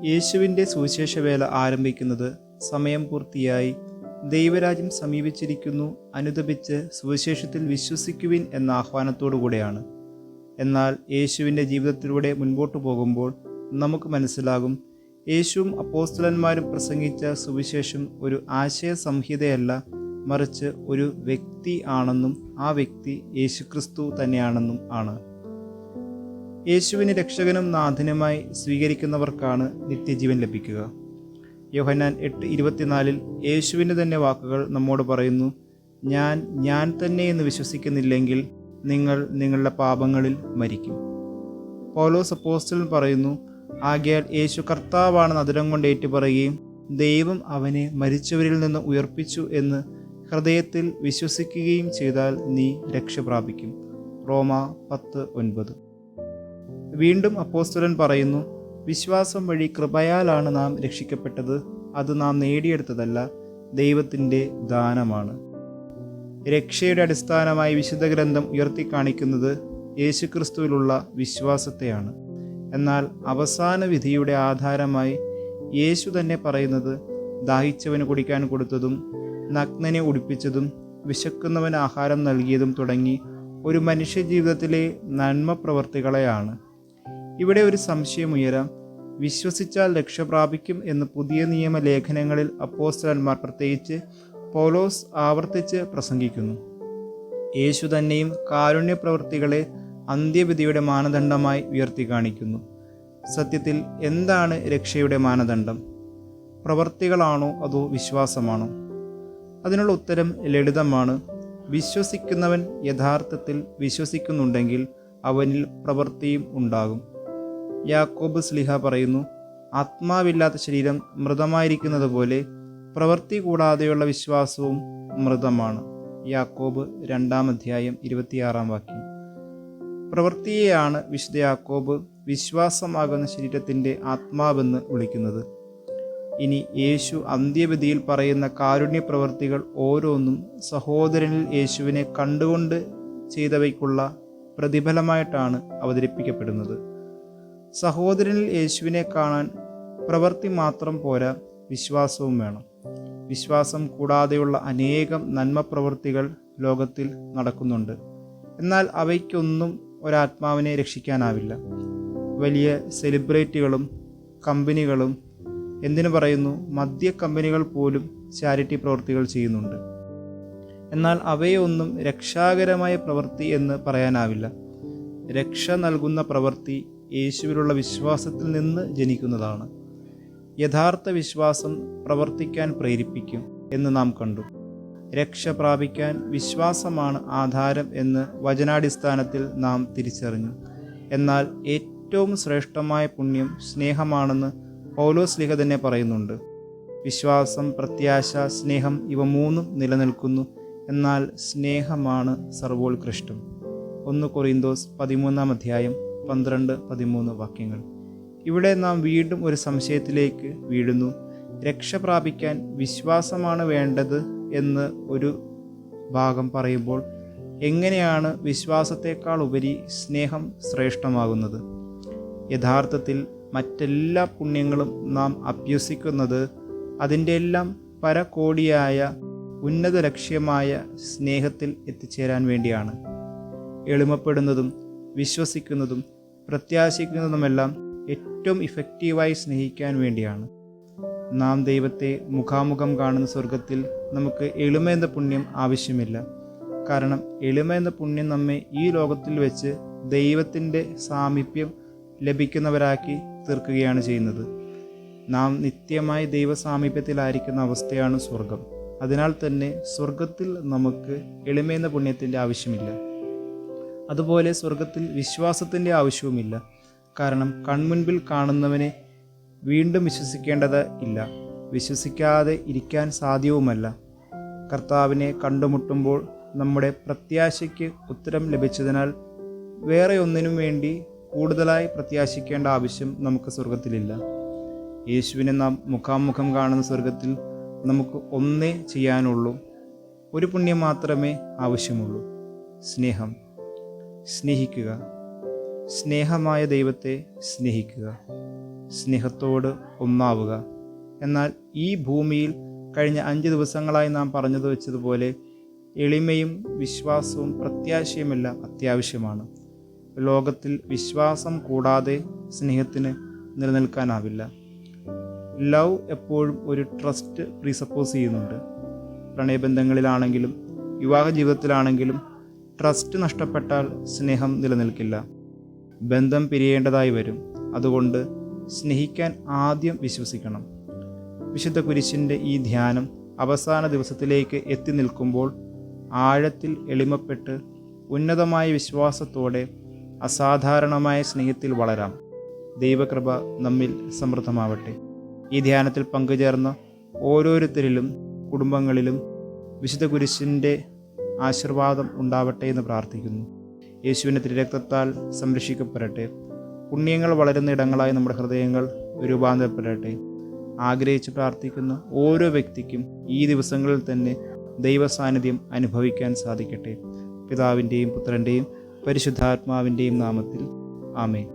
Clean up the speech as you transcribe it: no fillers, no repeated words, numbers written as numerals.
യേശുവിൻ്റെ സുവിശേഷ വേല ആരംഭിക്കുന്നത് സമയം പൂർത്തിയായി, ദൈവരാജ്യം സമീപിച്ചിരിക്കുന്നു, അനുതപിച്ച് സുവിശേഷത്തിൽ വിശ്വസിക്കുവിൻ എന്ന ആഹ്വാനത്തോടുകൂടെയാണ്. എന്നാൽ യേശുവിൻ്റെ ജീവിതത്തിലൂടെ മുൻപോട്ട് പോകുമ്പോൾ നമുക്ക് മനസ്സിലാകും, യേശുവും അപ്പോസ്തലന്മാരും പ്രസംഗിച്ച സുവിശേഷം ഒരു ആശയ സംഹിതയല്ല, മറിച്ച് ഒരു വ്യക്തി ആണെന്നും ആ വ്യക്തി യേശുക്രിസ്തു തന്നെയാണെന്നും ആണ്. യേശുവിനെ രക്ഷകനും നാഥനുമായി സ്വീകരിക്കുന്നവർക്കാണ് നിത്യജീവൻ ലഭിക്കുക. യോഹന്നാൻ 8:24 യേശുവിൻ്റെ തന്നെ വാക്കുകൾ നമ്മോട് പറയുന്നു, ഞാൻ തന്നെ എന്ന് വിശ്വസിക്കുന്നില്ലെങ്കിൽ നിങ്ങൾ നിങ്ങളുടെ പാപങ്ങളിൽ മരിക്കും. പൗലോസ് അപ്പോസ്തലൻ പറയുന്നു, ആകയാൽ യേശു കർത്താവാണെന്ന് അതിരം കൊണ്ട് ഏറ്റുപറയുകയും ദൈവം അവനെ മരിച്ചവരിൽ നിന്ന് ഉയർപ്പിച്ചു എന്ന് ഹൃദയത്തിൽ വിശ്വസിക്കുകയും ചെയ്താൽ നീ രക്ഷ പ്രാപിക്കും. റോമ 10:9. വീണ്ടും അപ്പോസ്തലൻ പറയുന്നു, വിശ്വാസം വഴി കൃപയാലാണ് നാം രക്ഷിക്കപ്പെട്ടത്, അത് നാം നേടിയെടുത്തതല്ല, ദൈവത്തിൻ്റെ ദാനമാണ്. രക്ഷയുടെ അടിസ്ഥാനമായി വിശുദ്ധ ഗ്രന്ഥം ഉയർത്തിക്കാണിക്കുന്നത് യേശുക്രിസ്തുവിലുള്ള വിശ്വാസത്തെയാണ്. എന്നാൽ അവസാന വിധിയുടെ ആധാരമായി യേശു തന്നെ പറയുന്നത്, ദാഹിച്ചവന് കുടിക്കാൻ കൊടുത്തതും നഗ്നനെ ഉടുപ്പിച്ചതും വിശക്കുന്നവന് ആഹാരം നൽകിയതും തുടങ്ങി ഒരു മനുഷ്യജീവിതത്തിലെ നന്മ പ്രവർത്തികളെയാണ്. ഇവിടെ ഒരു സംശയമുയരാം, വിശ്വസിച്ചാൽ രക്ഷപ്രാപിക്കും എന്ന് പുതിയ നിയമ ലേഖനങ്ങളിൽ അപ്പോസ്തലന്മാർ, പ്രത്യേകിച്ച് പൗലോസ് ആവർത്തിച്ച് പ്രസംഗിക്കുന്നു. യേശു തന്നെയും കാരുണ്യ പ്രവൃത്തികളെ അന്ത്യവിധിയുടെ മാനദണ്ഡമായി ഉയർത്തി കാണിക്കുന്നു. സത്യത്തിൽ എന്താണ് രക്ഷയുടെ മാനദണ്ഡം? പ്രവൃത്തികളാണോ അതോ വിശ്വാസമാണോ? അതിനുള്ള ഉത്തരം ലളിതമാണ്. വിശ്വസിക്കുന്നവൻ യഥാർത്ഥത്തിൽ വിശ്വസിക്കുന്നുണ്ടെങ്കിൽ അവനിൽ പ്രവൃത്തിയും ഉണ്ടാകും. യാക്കോബ് ശ്ലീഹ പറയുന്നു, ആത്മാവില്ലാത്ത ശരീരം മൃതമായിരിക്കുന്നത് പോലെ പ്രവൃത്തി കൂടാതെയുള്ള വിശ്വാസവും മൃതമാണ്. യാക്കോബ് 2:26 പ്രവൃത്തിയെയാണ് വിശുദ്ധ യാക്കോബ് വിശ്വാസമാകുന്ന ശരീരത്തിൻ്റെ ആത്മാവെന്ന് വിളിക്കുന്നത്. ഇനി യേശു അന്ത്യവിധിയിൽ പറയുന്ന കാരുണ്യ പ്രവൃത്തികൾ ഓരോന്നും സഹോദരനിൽ യേശുവിനെ കണ്ടുകൊണ്ട് ചെയ്തവയ്ക്കുള്ള പ്രതിഫലമായിട്ടാണ് അവതരിപ്പിക്കപ്പെടുന്നത്. സഹോദരനിൽ യേശുവിനെ കാണാൻ പ്രവൃത്തി മാത്രം പോരാ, വിശ്വാസവും വേണം. വിശ്വാസം കൂടാതെയുള്ള അനേകം നന്മ പ്രവൃത്തികൾ ലോകത്തിൽ നടക്കുന്നുണ്ട്. എന്നാൽ അവയ്ക്കൊന്നും ഒരാത്മാവിനെ രക്ഷിക്കാനാവില്ല. വലിയ സെലിബ്രിറ്റികളും കമ്പനികളും, എന്തിനു പറയുന്നു, മദ്യ കമ്പനികൾ പോലും ചാരിറ്റി പ്രവൃത്തികൾ ചെയ്യുന്നുണ്ട്. എന്നാൽ അവയൊന്നും രക്ഷാകരമായ പ്രവൃത്തി എന്ന് പറയാനാവില്ല. രക്ഷ നൽകുന്ന പ്രവൃത്തി യേശുവിലുള്ള വിശ്വാസത്തിൽ നിന്ന് ജനിക്കുന്നതാണ്. യഥാർത്ഥ വിശ്വാസം പ്രവർത്തിക്കാൻ പ്രേരിപ്പിക്കും എന്ന് നാം കണ്ടു. രക്ഷ പ്രാപിക്കാൻ വിശ്വാസമാണ് ആധാരം എന്ന് വചനാടിസ്ഥാനത്തിൽ നാം തിരിച്ചറിഞ്ഞു. എന്നാൽ ഏറ്റവും ശ്രേഷ്ഠമായ പുണ്യം സ്നേഹമാണെന്ന് പൗലോസ് ശ്ലീഹ തന്നെ പറയുന്നുണ്ട്. വിശ്വാസം, പ്രത്യാശ, സ്നേഹം ഇവ മൂന്നും നിലനിൽക്കുന്നു, എന്നാൽ സ്നേഹമാണ് സർവോത്കൃഷ്ടം. 1 കൊറിന്തോസ് 13:12-13 ഇവിടെ നാം വീണ്ടും ഒരു സംശയത്തിലേക്ക് വീഴുന്നു. രക്ഷ പ്രാപിക്കാൻ വിശ്വാസമാണ് വേണ്ടത് എന്ന് ഒരു ഭാഗം പറയുമ്പോൾ എങ്ങനെയാണ് വിശ്വാസത്തെക്കാൾ ഉപരി സ്നേഹം ശ്രേഷ്ഠമാകുന്നത്? യഥാർത്ഥത്തിൽ മറ്റെല്ലാ പുണ്യങ്ങളും നാം അഭ്യസിക്കുന്നത് അതിൻ്റെ എല്ലാം പരകോടിയായ ഉന്നത ലക്ഷ്യമായ സ്നേഹത്തിൽ എത്തിച്ചേരാൻ വേണ്ടിയാണ്. എളിമപ്പെടുന്നതും വിശ്വസിക്കുന്നതും പ്രത്യാശിക്കുന്നതുമെല്ലാം ഏറ്റവും ഇഫക്റ്റീവായി സ്നേഹിക്കാൻ വേണ്ടിയാണ്. നാം ദൈവത്തെ മുഖാമുഖം കാണുന്ന സ്വർഗത്തിൽ നമുക്ക് എളിമ എന്ന പുണ്യം ആവശ്യമില്ല. കാരണം എളിമ എന്ന പുണ്യം നമ്മെ ഈ ലോകത്തിൽ വെച്ച് ദൈവത്തിൻ്റെ സാമീപ്യം ലഭിക്കുന്നവരാക്കി തീർക്കുകയാണ് ചെയ്യുന്നത്. നാം നിത്യമായി ദൈവ സാമീപ്യത്തിലായിരിക്കുന്ന അവസ്ഥയാണ് സ്വർഗം. അതിനാൽ തന്നെ സ്വർഗത്തിൽ നമുക്ക് എളിമ എന്ന പുണ്യത്തിൻ്റെ ആവശ്യമില്ല. അതുപോലെ സ്വർഗത്തിൽ വിശ്വാസത്തിൻ്റെ ആവശ്യവുമില്ല. കാരണം കൺമുൻപിൽ കാണുന്നവനെ വീണ്ടും വിശ്വസിക്കേണ്ടത് ഇല്ല, വിശ്വസിക്കാതെ ഇരിക്കാൻ സാധ്യവുമല്ല. കർത്താവിനെ കണ്ടുമുട്ടുമ്പോൾ നമ്മുടെ പ്രത്യാശയ്ക്ക് ഉത്തരം ലഭിച്ചതിനാൽ വേറെ ഒന്നിനും വേണ്ടി കൂടുതലായി പ്രത്യാശിക്കേണ്ട ആവശ്യം നമുക്ക് സ്വർഗത്തിലില്ല. യേശുവിനെ നാം മുഖാമുഖം കാണുന്ന സ്വർഗത്തിൽ നമുക്ക് ഒന്നേ ചെയ്യാനുള്ളൂ, ഒരു പുണ്യം മാത്രമേ ആവശ്യമുള്ളൂ: സ്നേഹം. സ്നേഹിക്കുക, സ്നേഹമായ ദൈവത്തെ സ്നേഹിക്കുക. സ്നേഹത്തോട് ഒന്നാവുക. എന്നാൽ ഈ ഭൂമിയിൽ കഴിഞ്ഞ 5 ദിവസങ്ങളായി നാം പറഞ്ഞത് വെച്ചതുപോലെ എളിമയും വിശ്വാസവും പ്രത്യാശയുമെല്ലാം അത്യാവശ്യമാണ്. ലോകത്തിൽ വിശ്വാസം കൂടാതെ സ്നേഹത്തിന് നിലനിൽക്കാനാവില്ല. ലവ് എപ്പോഴും ഒരു ട്രസ്റ്റ് പ്രീസപ്പോസ് ചെയ്യുന്നുണ്ട്. പ്രണയബന്ധങ്ങളിലാണെങ്കിലും വിവാഹ ജീവിതത്തിലാണെങ്കിലും ട്രസ്റ്റ് നഷ്ടപ്പെട്ടാൽ സ്നേഹം നിലനിൽക്കില്ല. ബന്ധം പിരിയേണ്ടതായി വരും. അതുകൊണ്ട് സ്നേഹിക്കാൻ ആദ്യം വിശ്വസിക്കണം. വിശുദ്ധ കുരിശിൻ്റെ ഈ ധ്യാനം അവസാന ദിവസത്തിലേക്ക് എത്തി നിൽക്കുമ്പോൾ ആഴത്തിൽ എളിമപ്പെട്ട് ഉന്നതമായ വിശ്വാസത്തോടെ അസാധാരണമായ സ്നേഹത്തിൽ വളരാം. ദൈവകൃപ നമ്മിൽ സമൃദ്ധമാവട്ടെ. ഈ ധ്യാനത്തിൽ പങ്കുചേർന്ന ഓരോരുത്തരിലും കുടുംബങ്ങളിലും വിശുദ്ധ കുരിശിൻ്റെ ആശീർവാദം ഉണ്ടാവട്ടെ എന്ന് പ്രാർത്ഥിക്കുന്നു. യേശുവിൻ്റെ തിരുരക്തത്താൽ സംരക്ഷിക്കപ്പെടട്ടെ. പുണ്യങ്ങൾ വളരുന്ന ഇടങ്ങളായി നമ്മുടെ ഹൃദയങ്ങൾ രൂപാന്തരപ്പെടട്ടെ. ആഗ്രഹിച്ച് പ്രാർത്ഥിക്കുന്ന ഓരോ വ്യക്തിക്കും ഈ ദിവസങ്ങളിൽ തന്നെ ദൈവസാന്നിധ്യം അനുഭവിക്കാൻ സാധിക്കട്ടെ. പിതാവിൻ്റെയും പുത്രൻ്റെയും പരിശുദ്ധാത്മാവിൻ്റെയും നാമത്തിൽ ആമേൻ.